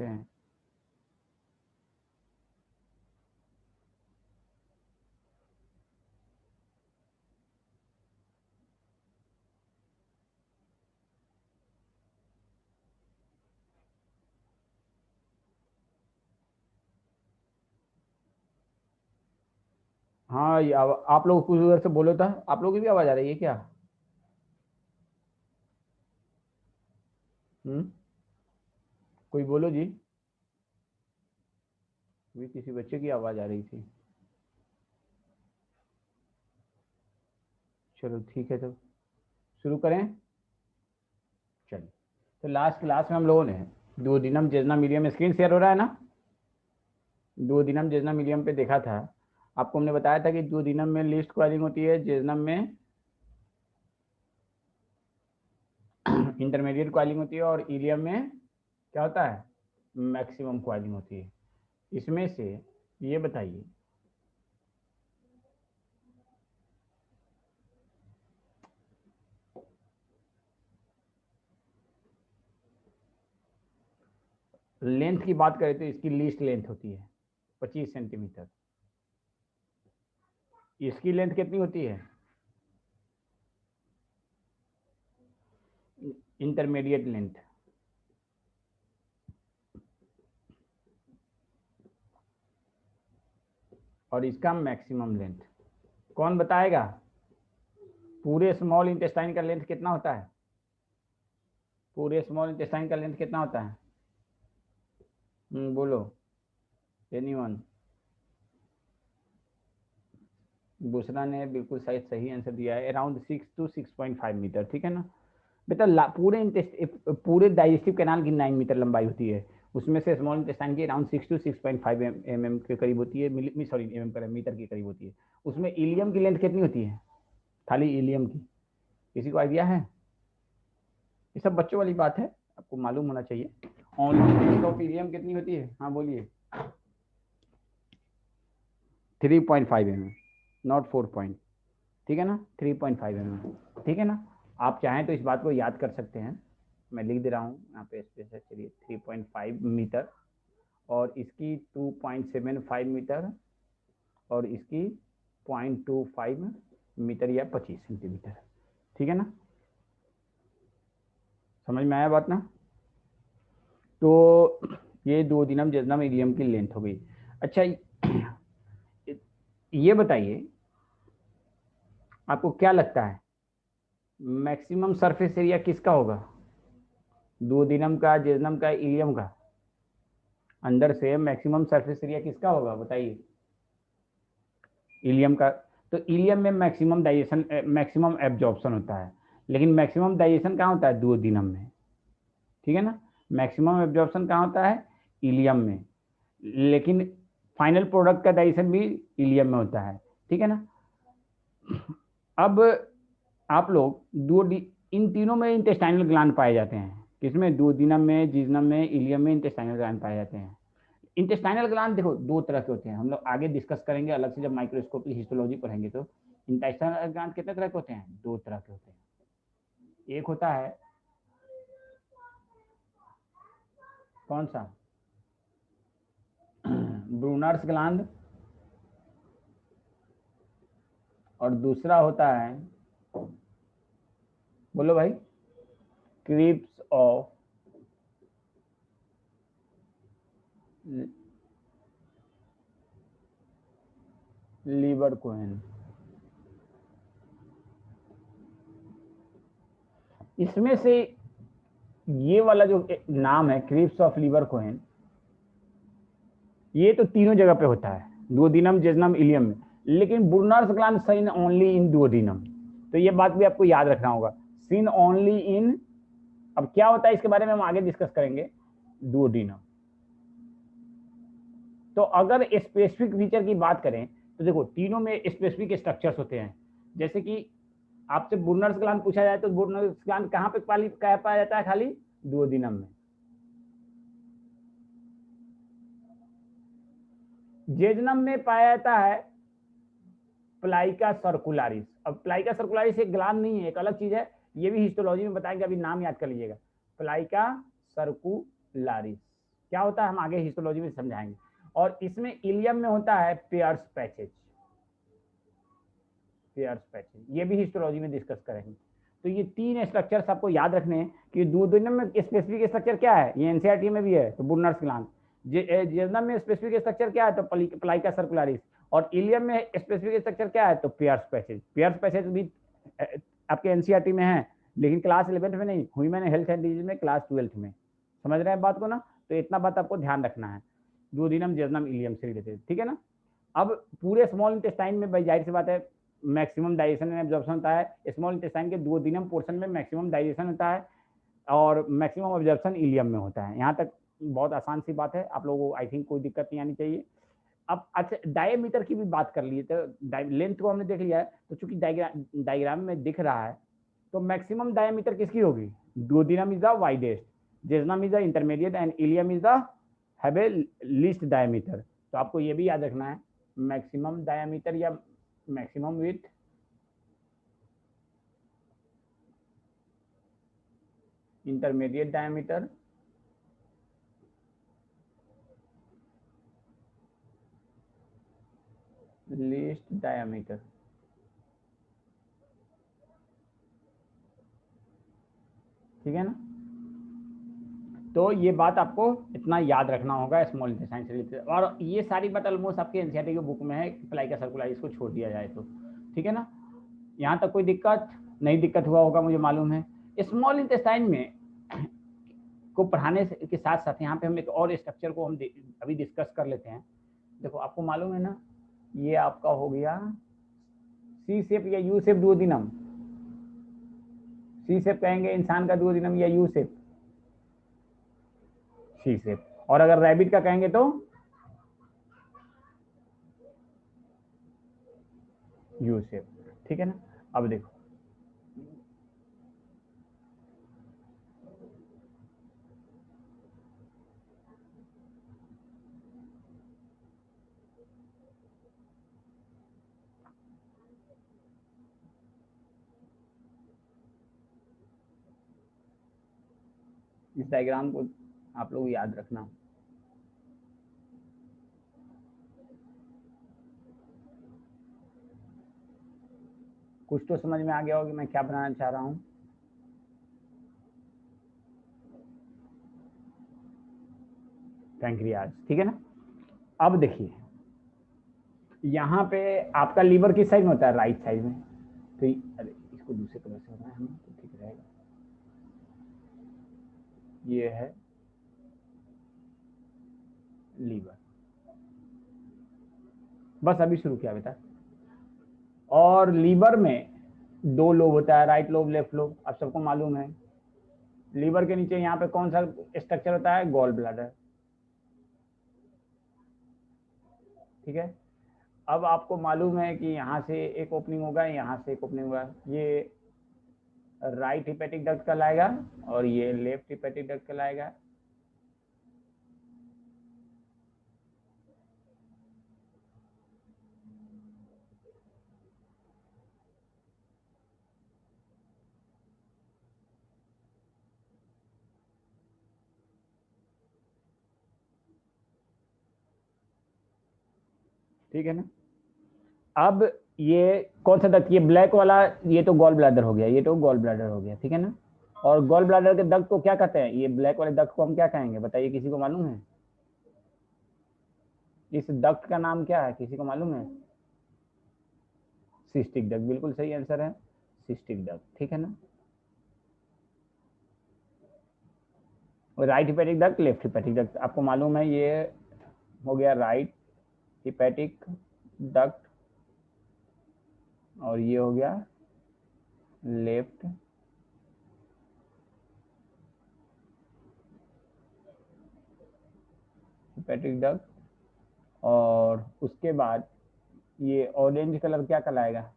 हैं। हाँ ये आप लोग कुछ उधर से बोलो था, आप लोगों की भी आवाज आ रही है क्या? कोई बोलो जी। भी किसी बच्चे की आवाज आ रही थी। चलो ठीक है, तो शुरू करें। चलिए, तो लास्ट क्लास में हम लोगों ने दुओदिनम जेजना मीडियम, स्क्रीन शेयर हो रहा है ना? दुओदिनम जेजना मीडियम पे देखा था। आपको हमने बताया था कि दुओदिनम में लीस्ट कॉइलिंग होती है, जेजनम में इंटरमीडिएट कॉइलिंग होती है, और इलियम में क्या होता है? मैक्सिमम कॉइलिंग होती है। इसमें से ये बताइए, लेंथ की बात करें तो इसकी लीस्ट लेंथ होती है 25 सेंटीमीटर। इसकी लेंथ कितनी होती है? Intermediate length. और इसका मैक्सिमम लेंथ कौन बताएगा? पूरे स्मॉल इंटेस्टाइन का लेंथ कितना होता है? पूरे स्मॉल इंटेस्टाइन का लेंथ कितना होता है? बोलो, एनीवन? दूसरा ने बिल्कुल सही सही आंसर दिया है, अराउंड 6 to 6.5 मीटर। ठीक है ना बेटा? पूरे डाइजेस्टिव कैनाल की 9 मीटर लंबाई होती है, उसमें से स्मॉल इंटेस्टाइन की अराउंड 6 to 6.5 mm के करीब होती है, सॉरी एम कर मीटर के करीब होती है। उसमें इलियम की लेंथ कितनी होती है, खाली इलियम की? किसी को आइडिया है? ये सब बच्चों वाली बात है, आपको मालूम होना चाहिए। ऑनलाइन ऑफ इलियम कितनी होती है? हाँ बोलिए। 3.5 mm, नॉट 4 पॉइंट। ठीक है ना, 3.5 mm। ठीक है ना? आप चाहें तो इस बात को याद कर सकते हैं, मैं लिख दे रहा हूँ यहाँ पे स्पेस है। चलिए, 3.5 मीटर, और इसकी 2.75 मीटर, और इसकी 0.25 मीटर या 25 सेंटीमीटर। ठीक है ना? समझ में आया बात ना? तो ये दुओदिनम जेजनम इलियम की लेंथ हो गई। अच्छा, ये बताइए, आपको क्या लगता है मैक्सिमम सरफेस एरिया किसका होगा? दुओदिनम का, जेजनम का, इलियम का? अंदर से मैक्सिमम सरफेस एरिया किसका होगा बताइए? इलियम का। तो इलियम में मैक्सिमम डाइजेशन, मैक्सिमम एब्जॉर्प्शन होता है, लेकिन मैक्सिमम डाइजेशन कहाँ होता है? दुओदिनम में। ठीक है ना? मैक्सिमम एब्जॉर्प्शन कहाँ होता है? इलियम में। लेकिन फाइनल प्रोडक्ट का डाइजेशन भी इलियम में होता है। ठीक है ना? अब आप लोग इन तीनों में इंटेस्टाइनल ग्लैंड पाए जाते हैं। किसमें? दुओदिनम में, जीजनम में, इलियम में इंटेस्टाइनल ग्लैंड पाए जाते हैं। इंटेस्टाइनल ग्लैंड देखो दो तरह के होते हैं, हम लोग आगे डिस्कस करेंगे अलग से, जब माइक्रोस्कोपिक हिस्टोलॉजी पढ़ेंगे तो। इंटेस्टाइनल ग्लैंड कितने तरह के होते हैं? दो तरह के होते हैं। एक होता है, कौन सा? Brunner's gland. और दूसरा होता है, बोलो भाई, क्रिप्स ऑफ लीवर कोहेन। इसमें से ये वाला जो नाम है क्रिप्स ऑफ लीवर कोहेन, ये तो तीनों जगह पे होता है, दुओदिनम, जेजनम, इलियम में। लेकिन Brunner's gland seen only in duodenum, तो ये बात भी आपको याद रखना होगा, सीन ओनली इन। अब क्या होता है इसके बारे में हम आगे डिस्कस करेंगे, दुओदिनम। तो अगर स्पेसिफिक फीचर की बात करें तो देखो तीनों में स्पेसिफिक स्ट्रक्चर्स होते हैं। जैसे कि आपसे ब्रूनर्स ग्लैंड पूछा जाए तो ब्रूनर्स ग्लैंड कहाँ पे पाया जाता है? खाली दुओदिनम में। जेजनम में पाया जाता है प्लाइका सर्कुलारिस। अब प्लाइका सर्कुलारिस एक ग्लैंड नहीं है, एक अलग चीज है, ये भी हिस्टोलॉजी में बताएंगे, अभी नाम याद कर लीजिएगा, प्लाइका सर्कुलारिस। क्या होता है हम आगे हिस्टोलॉजी में समझाएंगे। और इसमें इलियम में होता है पेयर्स पैचेज, पेयर्स पैचेज, ये भी हिस्टोलॉजी में डिस्कस करेंगे। तो ये 3 स्ट्रक्चर्स आपको याद रखने हैं कि दुओडेनम में स्पेसिफिक स्ट्रक्चर क्या है, ये एनसीईआरटी में भी है, तो बुर्नर्स ग्लैंड। जेजनम में स्पेसिफिक स्ट्रक्चर क्या है, तो प्लाइका सर्कुलारिस। और इलियम में स्पेसिफिक स्ट्रक्चर क्या है, तो पेयर्स पैचेज। पेयर्स पैचेज भी आपके एनसीईआरटी में है, लेकिन क्लास 11th में नहीं, ह्यूमन हेल्थ एंड डिजीज में क्लास 12th में। समझ रहे हैं बात को ना? तो इतना बात आपको ध्यान रखना है दुओडेनम, जेजनम, इलियम से रिलेटेड, ठीक है ना। अब पूरे स्मॉल इंटेस्टाइन में भाई जाहिर सी बात है मैक्सिमम डाइजेशन एंड एब्जॉर्प्शन होता है। स्मॉल इंटेस्टाइन के दुओडेनम पोर्शन में मैक्सिमम डाइजेशन होता है और मैक्सिमम ऑब्जर्प्शन इलियम में होता है। यहाँ तक बहुत आसान सी बात है, आप लोगों को आई थिंक कोई दिक्कत नहीं आनी चाहिए। अब अच्छा डायमीटर की भी बात कर लिए, तो लेंथ को हमने देख लिया है, तो चूंकि डायग्राम में दिख रहा है, तो मैक्सिमम डायमीटर किसकी होगी, duodenum is the widest, jejunum is the intermediate and ileum is the have a least diameter. तो आपको ये भी याद रखना है मैक्सिमम डायमीटर या maximum width, intermediate diameter, least diameter. ठीक है ना। तो ये बात आपको इतना याद रखना होगा स्मॉल इंटेस्टाइन से रिलेटेड। और ये सारी बात ऑलमोस्ट आपके एनसीईआरटी के बुक में है, प्लाइका सर्कुलारिस को छोड़ दिया जाए तो। ठीक है ना, यहाँ तक कोई दिक्कत नहीं, दिक्कत हुआ होगा मुझे मालूम है। स्मॉल इंटेस्टाइन में को पढ़ाने के साथ साथ यहाँ पे हम एक और स्ट्रक्चर को हम अभी डिस्कस कर लेते हैं। देखो आपको मालूम है ना, ये आपका हो गया सी शेप या यू शेप दुओडेनम। सी शेप कहेंगे इंसान का दुओडेनम या यू शेप, सी शेप। और अगर रैबिट का कहेंगे तो यू शेप। ठीक है ना। अब देखो इस डायग्राम को आप लोग याद रखना। कुछ तो समझ में आ गया होगा मैं क्या बनाना चाह रहा हूं। पैंक्रियाज, ठीक है ना। अब देखिए यहाँ पे आपका लीवर किस साइड में होता है, राइट साइड में। तो अरे इसको दूसरे कलर से बनाए हम तो ठीक रहेगा। ये है लीवर, बस अभी शुरू किया बेटा। और लीवर में 2 लोब होता है, राइट लोब लेफ्ट लोब, आप सबको मालूम है। लीवर के नीचे यहाँ पे कौन सा स्ट्रक्चर होता है, गॉल ब्लैडर। ठीक है। अब आपको मालूम है कि यहाँ से एक ओपनिंग होगा, यहाँ से एक ओपनिंग होगा। ये राइट हिपेटिक डक्ट कहलाएगा और ये लेफ्ट हिपेटिक डक्ट कहलाएगा। ठीक है ना। अब ये कौन सा डक्ट, ये ब्लैक वाला, ये तो गॉल ब्लैडर हो गया, ये तो गॉल ब्लैडर हो गया। ठीक है ना। और गॉल ब्लैडर के डक्ट को क्या कहते हैं, ये ब्लैक वाले डक्ट को हम क्या कहेंगे बताइए, किसी को मालूम है? इस डक्ट का नाम क्या है, किसी को मालूम है? सिस्टिक डक्ट, बिल्कुल सही आंसर है, सिस्टिक डक्ट। ठीक है ना। Right hepatic duct, left hepatic duct, आपको मालूम है ये हो गया राइट हिपेटिक डक्ट और ये हो गया लेफ्ट हिपेटिक डक्ट। और उसके बाद ये ऑरेंज कलर क्या कहलाएगा,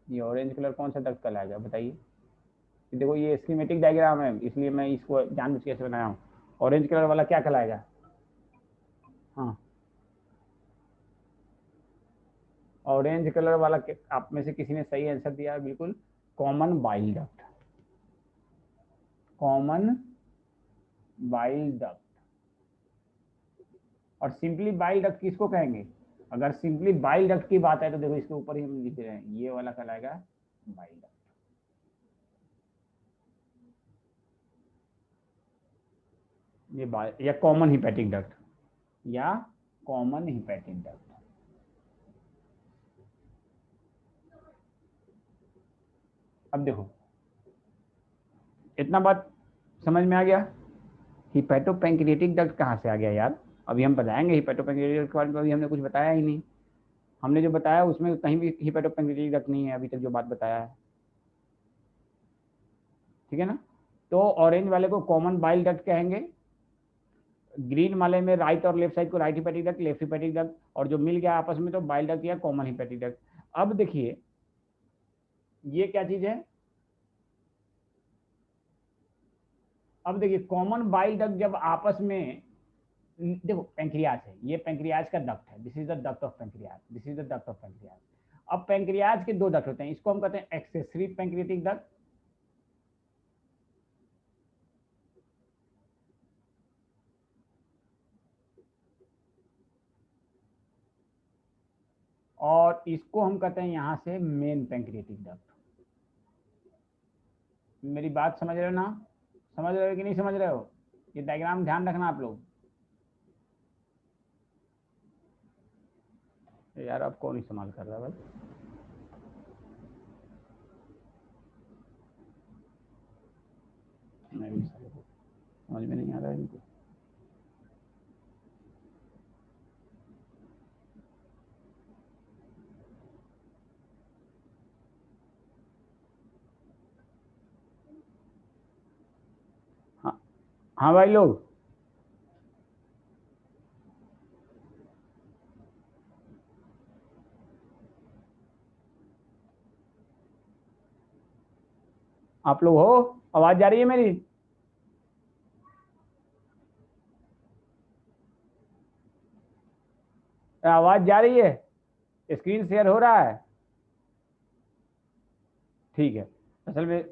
ये ऑरेंज कलर कौन सा डक्ट कहलाएगा बताइए। देखो ये स्कीमेटिक डायग्राम है, इसलिए मैं इसको जानबूझ के कैसे बनाया हूँ। ऑरेंज कलर वाला क्या कहलाएगा? हाँ, ऑरेंज कलर वाला आप में से किसी ने सही आंसर दिया, बिल्कुल common bile duct, common bile duct. और सिंपली बाइल डक्ट किसको कहेंगे? अगर सिंपली बाइल डक्ट की बात है तो देखो इसके ऊपर ही हम लिख रहे हैं, ये वाला कहलाएगा बाइल डक्ट। ये या कॉमन हिपैटिक डक्ट, या कॉमन हिपैटिक डक्ट। अब देखो इतना बात समझ में आ गया। हिपैटोपैंक्रियाटिक डक्ट कहाँ से आ गया यार? अभी हम बताएंगे हिपैटोपैंक्रियाटिक डक्ट के बारे में, अभी हमने कुछ बताया ही नहीं। हमने जो बताया उसमें कहीं भी हिपैटोपैंक्रियाटिक डक्ट नहीं है अभी तक जो बात बताया है, ठीक है ना। तो ऑरेंज वाले को कॉमन बाइल डक्ट कहेंगे, ग्रीन वाले में राइट और लेफ्ट साइड को right hepatic duct, left hepatic duct, और जो मिल गया आपस में तो बाइल डक्ट या कॉमन हिपैटिक डक्ट। अब देखिए ये क्या चीज है, अब देखिए कॉमन बाइल डक्ट जब आपस में, देखो पेंक्रियाज है, ये पेंक्रियाज का डक्ट है, this is the duct of pancreas, this is the duct of pancreas. अब पेंक्रियाज के दो डक्ट होते हैं, इसको हम कहते हैं एक्सेसरी पेंक्रियाटिक डक्ट, और इसको हम कहते हैं यहां से मेन पेंक्रियाटिक डक्ट। मेरी बात समझ रहे हो ना? समझ रहे हो कि नहीं समझ रहे हो? ये डायग्राम ध्यान रखना आप लोग। यार अब कौन इस्तेमाल कर रहा है भाई? नहीं समझ में नहीं आ रहा है इनको। हाँ हाँ भाई लोग, आप लोग हो? आवाज जा रही है मेरी? आवाज जा रही है? स्क्रीन शेयर हो रहा है? ठीक है। असल में